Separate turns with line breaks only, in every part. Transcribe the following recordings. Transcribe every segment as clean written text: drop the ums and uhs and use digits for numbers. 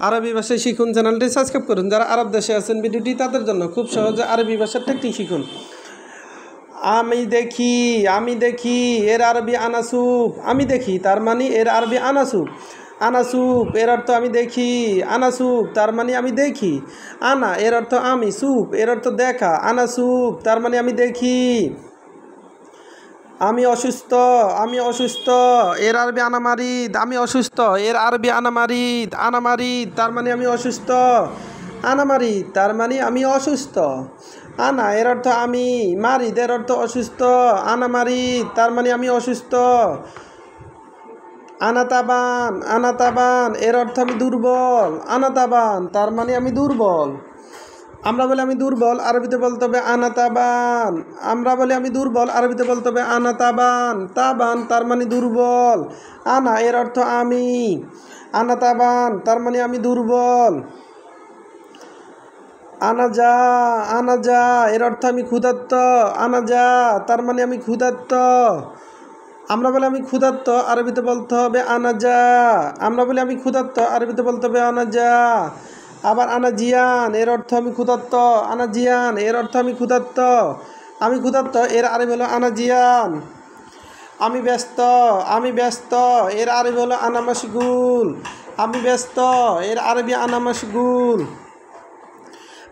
আরবি ভাষা শিখুন চ্যানেলটি সাবস্ক্রাইব করুন। যারা আরব দেশে আছেন ভিডিওটি তাদের জন্য খুব সহজে আরবি ভাষার টেকনিক শিখুন। আমি দেখি এর আরবি আনাসুপ। আমি দেখি তার মানে এর আরবি আনাসুপ। আনাসুপ এর অর্থ আমি দেখি। আনাসুপ তার মানে আমি দেখি। আনা এর অর্থ আমি, সুপ এর অর্থ দেখা। আনাসুপ তার মানে আমি দেখি। আমি অসুস্থ এর আরবি আনামারিদ। আমি অসুস্থ এর আরবি আনামারিদ। আনামারিদ তার মানে আমি অসুস্থ। আনামারিদ তার মানে আমি অসুস্থ। আনা এর অর্থ আমি, মারিদ এর অর্থ অসুস্থ। আনামারিদ তার মানে আমি অসুস্থ। আনাতাবান এর অর্থ আমি দুর্বল। আনাতাবান তার মানে আমি দুর্বল। আমরা বলি আমি দুর্বল, আরবিতে বলতে হবে আনাতাবান। আমরা বলি আমি দুর্বল, আরবিতে বলতে হবে আনাতাবান। তাবান তার মানে দুর্বল। আনা এর অর্থ আমি। আনাতাবান তার মানে আমি দুর্বল। আনাজা এর অর্থ আমি ক্ষুধার্ত। আনাজা তার মানে আমি ক্ষুধার্ত। আমরা বলি আমি ক্ষুধার্ত, আরবিতে বলতে হবে আনাজা। আমরা বলি আমি ক্ষুধার্ত, আরবিতে বলতে হবে আনাজা। আবার আনাজিয়ান এর অর্থ আমি ক্ষুধার্ত। আনাজিয়ান এর অর্থ আমি ক্ষুধার্ত। আমি ক্ষুধার্ত এর আরবি হলো আনাজিয়ান। আমি ব্যস্ত এর আরবি হলো আনা মাশগুল। আমি ব্যস্ত এর আরবি আনা মাশগুল।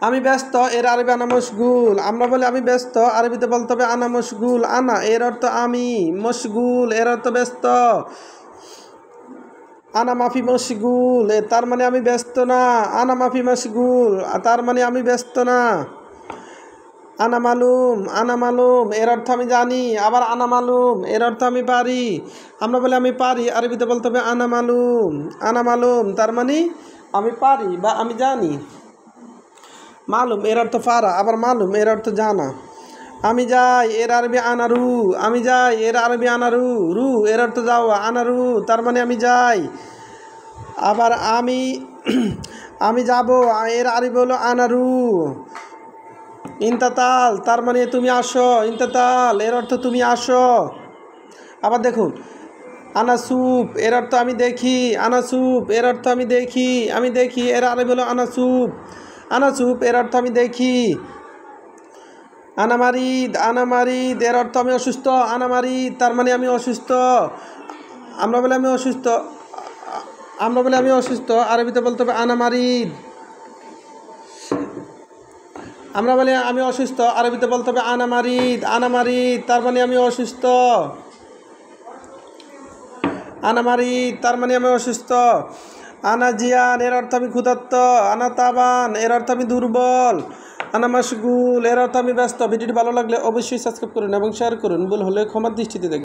আমি ব্যস্ত এর আরবি আনা মশগুল। আমরা বলি আমি ব্যস্ত, আরবিতে বলতে হবে আনা মশগুল। আনা এর অর্থ আমি, মশগুল এর অর্থ ব্যস্ত। আনা মাফি মশগুল তার মানে আমি ব্যস্ত না। আনা মাফি মশগুল তার মানে আমি ব্যস্ত না। আনা মালুম এর অর্থ আমি জানি। আবার আনা মালুম এর অর্থ আমি পারি। আমরা বলি আমি পারি, আরবিতে বলতে হবে আনা মালুম তার মানে আমি পারি বা আমি জানি। মালুম এর অর্থ পারা, আবার মালুম এর অর্থ জানা। আমি যাই এর আরবি আনারু। আমি যাই এর আরবি আনারু। রু এর অর্থ যাওয়া। আনারু তার মানে আমি যাই। আবার আমি যাব এর আরবি হলো আনারু। ইন্তাতাল তার মানে তুমি আসো। ইন্তাতাল এর অর্থ তুমি আসো। আবার দেখুন, আনাসুপ এর অর্থ আমি দেখি। আনাসুপ এর অর্থ আমি দেখি। আমি দেখি এর আরবি হলো আনাসুপ। আনাসুপ এর অর্থ আমি দেখি। আনামারিদ এর অর্থ আমি অসুস্থ। আনামারিদ তার মানে আমি অসুস্থ। আমরা বলি আমি অসুস্থ, আরবিতে বলতে হবে আনামারিদ। আমরা বলি আমি অসুস্থ, আরবিতে বলতে হবে আনামারিদ তার মানে আমি অসুস্থ। আনামারিদ তার মানে আমি অসুস্থ। আনাজিয়ান এর অর্থ আমি ক্ষুধার্ত। আনাতাবান এর অর্থ আমি দুর্বল। আনা মাশগুল এর অর্থ আমি ব্যস্ত। ভিডিওটি ভালো লাগলে অবশ্যই সাবস্ক্রাইব করুন এবং শেয়ার করুন। ভুল হলে ক্ষমার দৃষ্টিতে দেখুন।